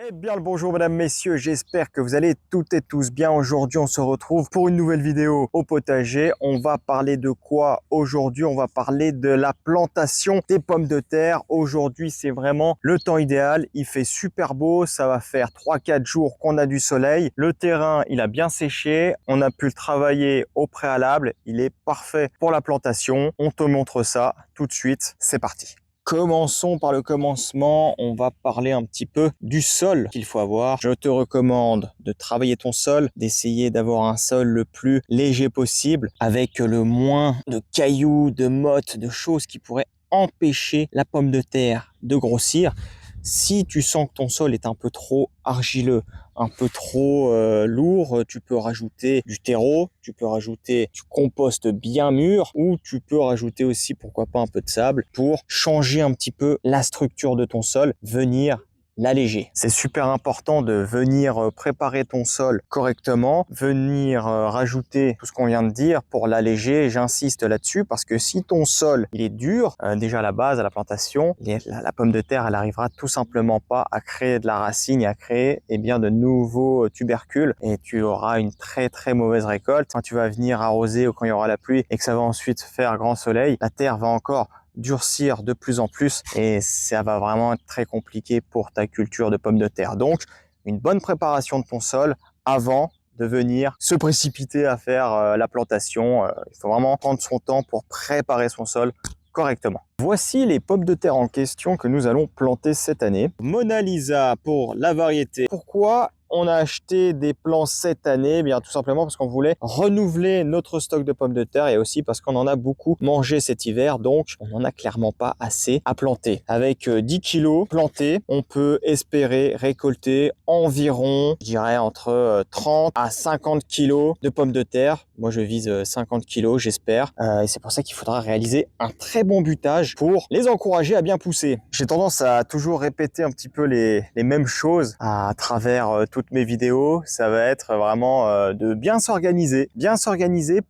Eh bien le bonjour mesdames, messieurs, j'espère que vous allez toutes et tous bien. Aujourd'hui on se retrouve pour une nouvelle vidéo au potager. On va parler de quoi aujourd'hui? On va parler de la plantation des pommes de terre. Aujourd'hui c'est vraiment le temps idéal, il fait super beau, ça va faire 3-4 jours qu'on a du soleil. Le terrain il a bien séché, on a pu le travailler au préalable, il est parfait pour la plantation. On te montre ça tout de suite, c'est parti. Commençons par le commencement, on va parler un petit peu du sol qu'il faut avoir. Je te recommande de travailler ton sol, d'essayer d'avoir un sol le plus léger possible, avec le moins de cailloux, de mottes, de choses qui pourraient empêcher la pomme de terre de grossir. Si tu sens que ton sol est un peu trop argileux, un peu trop lourd, tu peux rajouter du terreau, tu peux rajouter du compost bien mûr ou tu peux rajouter aussi, pourquoi pas, un peu de sable pour changer un petit peu la structure de ton sol, venir l'alléger. C'est super important de venir préparer ton sol correctement, venir rajouter tout ce qu'on vient de dire pour l'alléger. J'insiste là-dessus parce que si ton sol il est dur, déjà à la base, à la plantation, la pomme de terre elle arrivera tout simplement pas à créer de la racine et à créer de nouveaux tubercules et tu auras une très mauvaise récolte. Quand tu vas venir arroser ou quand il y aura la pluie et que ça va ensuite faire grand soleil, la terre va encore durcir de plus en plus et ça va vraiment être très compliqué pour ta culture de pommes de terre. Donc, une bonne préparation de ton sol avant de venir se précipiter à faire la plantation. Il faut vraiment prendre son temps pour préparer son sol correctement. Voici les pommes de terre en question que nous allons planter cette année. Mona Lisa pour la variété. Pourquoi on a acheté des plants cette année? Eh bien, tout simplement parce qu'on voulait renouveler notre stock de pommes de terre et aussi parce qu'on en a beaucoup mangé cet hiver, donc on n'en a clairement pas assez à planter. Avec 10 kilos plantés, on peut espérer récolter environ, je dirais, entre 30 à 50 kilos de pommes de terre. Moi, je vise 50 kilos, j'espère. Et c'est pour ça qu'il faudra réaliser un très bon butage pour les encourager à bien pousser. J'ai tendance à toujours répéter un petit peu les mêmes choses à travers toutes mes vidéos. Ça va être vraiment de bien s'organiser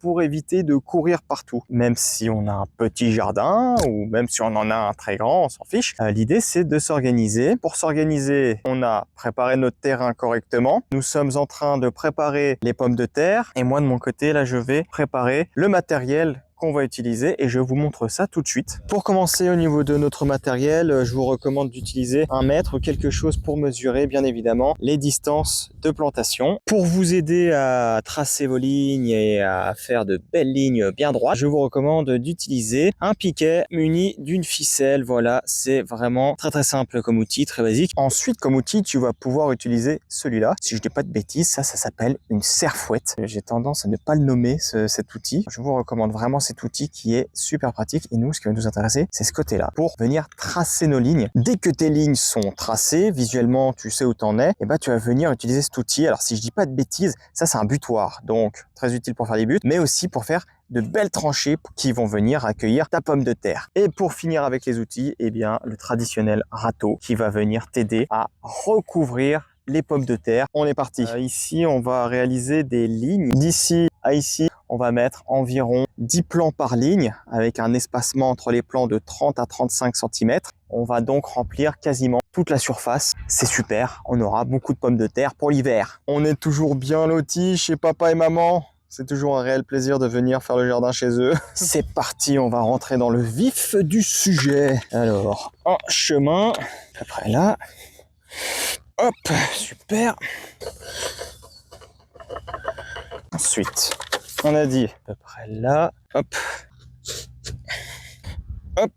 pour éviter de courir partout. Même si on a un petit jardin ou même si on en a un très grand, on s'en fiche. L'idée, c'est de s'organiser. Pour s'organiser, on a préparé notre terrain correctement. Nous sommes en train de préparer les pommes de terre et moi, de mon côté, là, je vais préparer le matériel qu'on va utiliser et je vous montre ça tout de suite. Pour commencer, au niveau de notre matériel, je vous recommande d'utiliser un mètre ou quelque chose pour mesurer bien évidemment les distances de plantation. Pour vous aider à tracer vos lignes et à faire de belles lignes bien droites, je vous recommande d'utiliser un piquet muni d'une ficelle. Voilà, c'est vraiment très simple comme outil, très basique. Ensuite, comme outil, tu vas pouvoir utiliser celui-là. Si je dis pas de bêtises, ça s'appelle une serfouette. J'ai tendance à ne pas le nommer cet outil. Je vous recommande vraiment cet outil qui est super pratique et nous, ce qui va nous intéresser, c'est ce côté-là pour venir tracer nos lignes. Dès que tes lignes sont tracées, visuellement, tu sais où t'en es, et ben tu vas venir utiliser cet outil. Alors, si je dis pas de bêtises, ça c'est un butoir, donc très utile pour faire des buts, mais aussi pour faire de belles tranchées qui vont venir accueillir ta pomme de terre. Et pour finir avec les outils, eh bien, le traditionnel râteau qui va venir t'aider à recouvrir les pommes de terre. On est parti. Ici, on va réaliser des lignes. D'ici à ici, on va mettre environ 10 plants par ligne avec un espacement entre les plants de 30 à 35 cm. On va donc remplir quasiment toute la surface. C'est super, on aura beaucoup de pommes de terre pour l'hiver. On est toujours bien lotis chez papa et maman. C'est toujours un réel plaisir de venir faire le jardin chez eux. C'est parti, on va rentrer dans le vif du sujet. Alors, en chemin, à peu près là. Hop, super. Ensuite, on a dit à peu près là. Hop. Hop.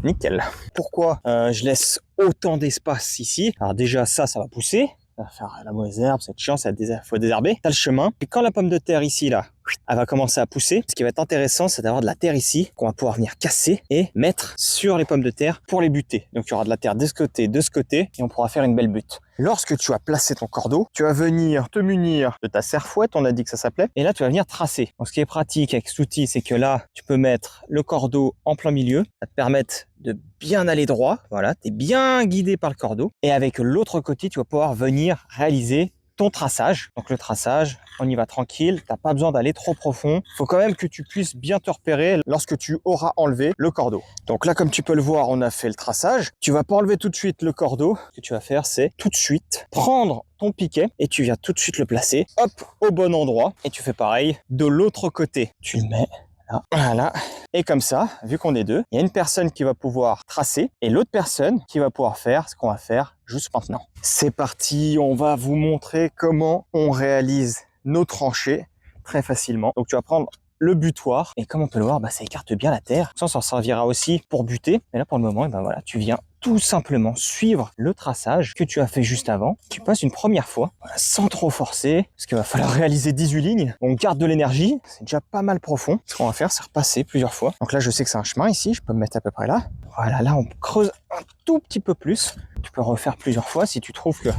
Nickel. Pourquoi je laisse autant d'espace ici? Alors déjà, ça va pousser. Ça va faire la mauvaise herbe, c'est chiant, faut désherber. T'as le chemin. Et quand la pomme de terre ici, là, elle va commencer à pousser, ce qui va être intéressant, c'est d'avoir de la terre ici qu'on va pouvoir venir casser et mettre sur les pommes de terre pour les buter. Donc il y aura de la terre de ce côté, et on pourra faire une belle butte. Lorsque tu as placé ton cordeau, tu vas venir te munir de ta serfouette, on a dit que ça s'appelait, et là tu vas venir tracer. Donc ce qui est pratique avec cet outil, c'est que là, tu peux mettre le cordeau en plein milieu, ça te permet de bien aller droit, voilà, tu es bien guidé par le cordeau, et avec l'autre côté, tu vas pouvoir venir réaliser ton traçage. Donc le traçage, on y va tranquille, t'as pas besoin d'aller trop profond. Il faut quand même que tu puisses bien te repérer lorsque tu auras enlevé le cordeau. Donc là, comme tu peux le voir, on a fait le traçage. Tu vas pas enlever tout de suite le cordeau. Ce que tu vas faire, c'est tout de suite prendre ton piquet et tu viens tout de suite le placer, hop, au bon endroit. Et tu fais pareil de l'autre côté. Tu le mets là, voilà. Et comme ça, vu qu'on est deux, il y a une personne qui va pouvoir tracer et l'autre personne qui va pouvoir faire ce qu'on va faire juste maintenant. C'est parti, on va vous montrer comment on réalise nos tranchées très facilement. Donc tu vas prendre le butoir et comme on peut le voir, ça écarte bien la terre. Ça servira aussi pour buter. Mais là pour le moment, voilà, tu viens tout simplement suivre le traçage que tu as fait juste avant. Tu passes une première fois, voilà, sans trop forcer, parce qu'il va falloir réaliser 18 lignes. On garde de l'énergie, c'est déjà pas mal profond. Ce qu'on va faire, c'est repasser plusieurs fois. Donc là, je sais que c'est un chemin ici, je peux me mettre à peu près là. Voilà, là, on creuse un tout petit peu plus. Tu peux refaire plusieurs fois si tu trouves que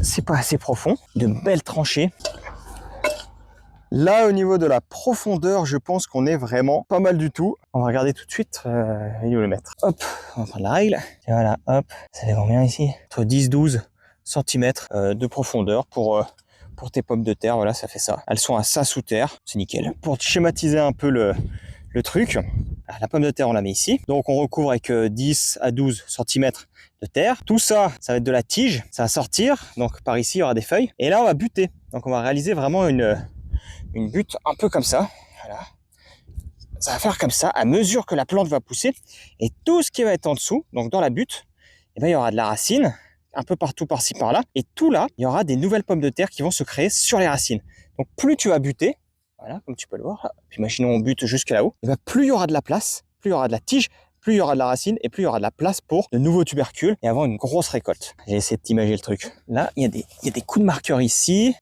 c'est pas assez profond. De belles tranchées. Là, au niveau de la profondeur, je pense qu'on est vraiment pas mal du tout. On va regarder tout de suite, il va le mettre. Hop, on va prendre la règle. Et voilà, hop, ça fait combien ici? Entre 10-12 cm de profondeur pour tes pommes de terre. Voilà, ça fait ça. Elles sont à ça sous terre, c'est nickel. Pour schématiser un peu le truc, la pomme de terre, on la met ici. Donc, on recouvre avec 10 à 12 cm de terre. Tout ça, ça va être de la tige. Ça va sortir. Donc, par ici, il y aura des feuilles. Et là, on va buter. Donc, on va réaliser vraiment une butte un peu comme ça. Voilà. Ça va faire comme ça à mesure que la plante va pousser. Et tout ce qui va être en dessous, donc dans la butte, il y aura de la racine, un peu partout, par-ci, par-là. Et tout là, il y aura des nouvelles pommes de terre qui vont se créer sur les racines. Donc plus tu vas buter, voilà, comme tu peux le voir, puis imaginons on bute jusqu'à là-haut, et plus il y aura de la place, plus il y aura de la tige, plus il y aura de la racine et plus il y aura de la place pour de nouveaux tubercules et avoir une grosse récolte. J'ai essayé de t'imager le truc. Là, il y a des coups de marqueur ici,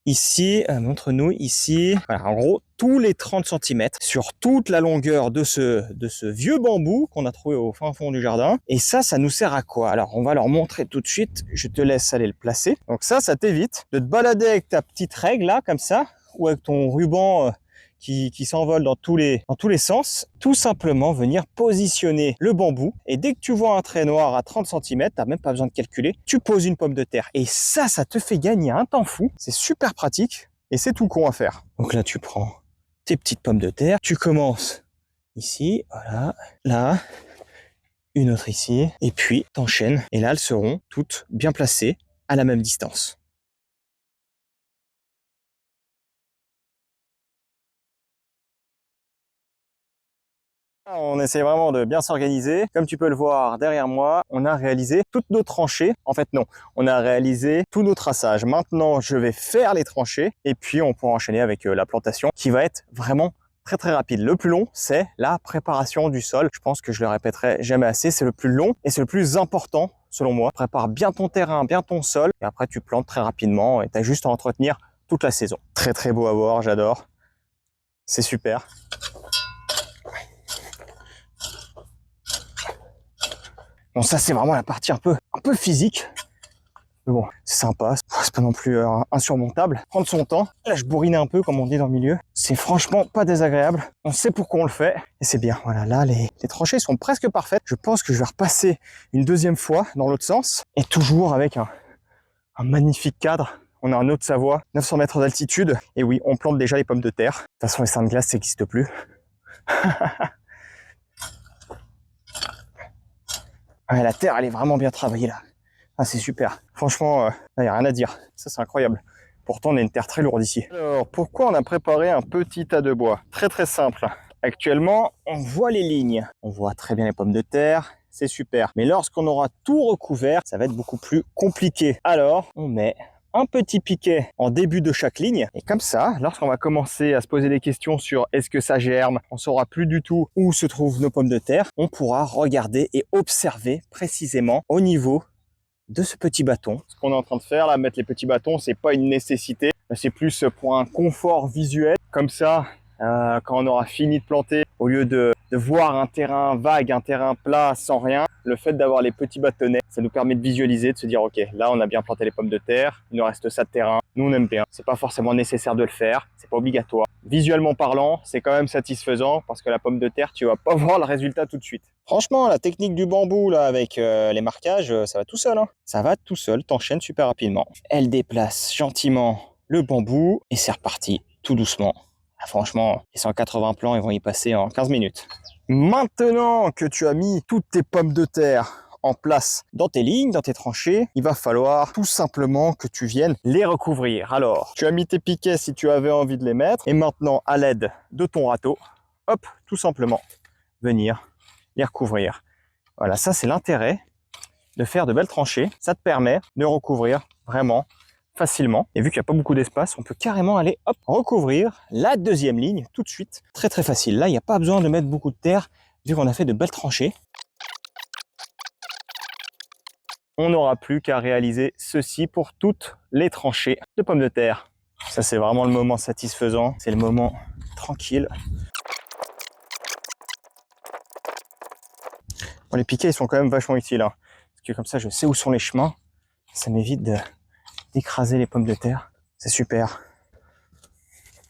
montre-nous ici. Voilà, en gros, tous les 30 cm sur toute la longueur de ce vieux bambou qu'on a trouvé au fin fond du jardin. Et ça nous sert à quoi? Alors, on va leur montrer tout de suite. Je te laisse aller le placer. Donc ça t'évite de te balader avec ta petite règle là, comme ça, ou avec ton ruban qui s'envole dans tous les sens, tout simplement venir positionner le bambou et dès que tu vois un trait noir à 30 cm, t'as même pas besoin de calculer, tu poses une pomme de terre et ça te fait gagner un temps fou, c'est super pratique et c'est tout con à faire. Donc là tu prends tes petites pommes de terre, tu commences ici, voilà, là, une autre ici et puis t'enchaînes et là elles seront toutes bien placées à la même distance. On essaie vraiment de bien s'organiser. Comme tu peux le voir derrière moi, on a réalisé toutes nos tranchées. En fait, non, on a réalisé tous nos traçages. Maintenant, je vais faire les tranchées et puis on pourra enchaîner avec la plantation qui va être vraiment très très rapide. Le plus long, c'est la préparation du sol. Je pense que je le répéterai jamais assez. C'est le plus long et c'est le plus important selon moi. Prépare bien ton terrain, bien ton sol et après tu plantes très rapidement et tu as juste à entretenir toute la saison. Très très beau à voir, j'adore. C'est super. Bon, ça, c'est vraiment la partie un peu physique. Mais bon, c'est sympa. C'est pas non plus insurmontable. Prendre son temps. Là, je bourrinais un peu, comme on dit dans le milieu. C'est franchement pas désagréable. On sait pourquoi on le fait. Et c'est bien. Voilà, là, les tranchées sont presque parfaites. Je pense que je vais repasser une deuxième fois dans l'autre sens. Et toujours avec un magnifique cadre. On a un Haute-Savoie, 900 mètres d'altitude. Et oui, on plante déjà les pommes de terre. De toute façon, les seins de glace, ça n'existe plus. Ouais, la terre, elle est vraiment bien travaillée là. Ah, c'est super. Franchement, il n'y a rien à dire. Ça, c'est incroyable. Pourtant, on a une terre très lourde ici. Alors, pourquoi on a préparé un petit tas de bois? Très, très simple. Actuellement, on voit les lignes. On voit très bien les pommes de terre. C'est super. Mais lorsqu'on aura tout recouvert, ça va être beaucoup plus compliqué. Alors, on met un petit piquet en début de chaque ligne. Et comme ça, lorsqu'on va commencer à se poser des questions sur est-ce que ça germe, on saura plus du tout où se trouvent nos pommes de terre, on pourra regarder et observer précisément au niveau de ce petit bâton. Ce qu'on est en train de faire là, mettre les petits bâtons, c'est pas une nécessité, c'est plus pour un confort visuel. Comme ça, quand on aura fini de planter, au lieu de voir un terrain vague, un terrain plat sans rien, le fait d'avoir les petits bâtonnets, ça nous permet de visualiser, de se dire ok, là on a bien planté les pommes de terre, il nous reste ça de terrain, nous on aime bien. C'est pas forcément nécessaire de le faire, c'est pas obligatoire. Visuellement parlant, c'est quand même satisfaisant parce que la pomme de terre, tu vas pas voir le résultat tout de suite. Franchement, la technique du bambou là avec les marquages, ça va tout seul. Hein. Ça va tout seul, t'enchaînes super rapidement. Elle déplace gentiment le bambou et c'est reparti, tout doucement. Ah, franchement, les 180 plants, ils vont y passer en 15 minutes. Maintenant que tu as mis toutes tes pommes de terre en place dans tes lignes, dans tes tranchées, il va falloir tout simplement que tu viennes les recouvrir. Alors, tu as mis tes piquets si tu avais envie de les mettre et maintenant à l'aide de ton râteau, hop, tout simplement venir les recouvrir. Voilà, ça c'est l'intérêt de faire de belles tranchées. Ça te permet de recouvrir vraiment facilement. Et vu qu'il n'y a pas beaucoup d'espace, on peut carrément aller hop, recouvrir la deuxième ligne tout de suite. Très très facile. Là, il n'y a pas besoin de mettre beaucoup de terre vu qu'on a fait de belles tranchées. On n'aura plus qu'à réaliser ceci pour toutes les tranchées de pommes de terre. Ça, c'est vraiment le moment satisfaisant. C'est le moment tranquille. Bon, les piquets, ils sont quand même vachement utiles. Hein, parce que comme ça, je sais où sont les chemins. Ça m'évite d'écraser les pommes de terre. C'est super.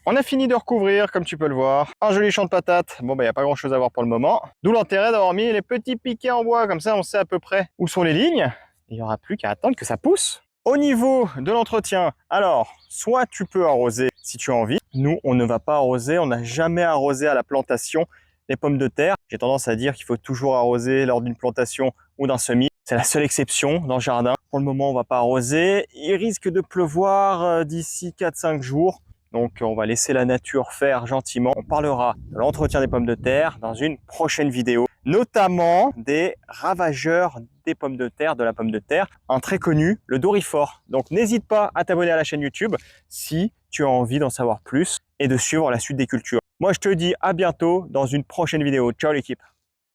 On a fini de recouvrir, comme tu peux le voir. Un joli champ de patates. Bon, il n'y a pas grand chose à voir pour le moment. D'où l'intérêt d'avoir mis les petits piquets en bois. Comme ça, on sait à peu près où sont les lignes. Il n'y aura plus qu'à attendre que ça pousse. Au niveau de l'entretien, alors, soit tu peux arroser si tu as envie. Nous, on ne va pas arroser. On n'a jamais arrosé à la plantation les pommes de terre. J'ai tendance à dire qu'il faut toujours arroser lors d'une plantation ou d'un semis. C'est la seule exception dans le jardin. Pour le moment, on ne va pas arroser. Il risque de pleuvoir d'ici 4-5 jours. Donc, on va laisser la nature faire gentiment. On parlera de l'entretien des pommes de terre dans une prochaine vidéo, notamment des ravageurs des pommes de terre, de la pomme de terre, un très connu, le Doryphore. Donc, n'hésite pas à t'abonner à la chaîne YouTube si tu as envie d'en savoir plus et de suivre la suite des cultures. Moi, je te dis à bientôt dans une prochaine vidéo. Ciao l'équipe!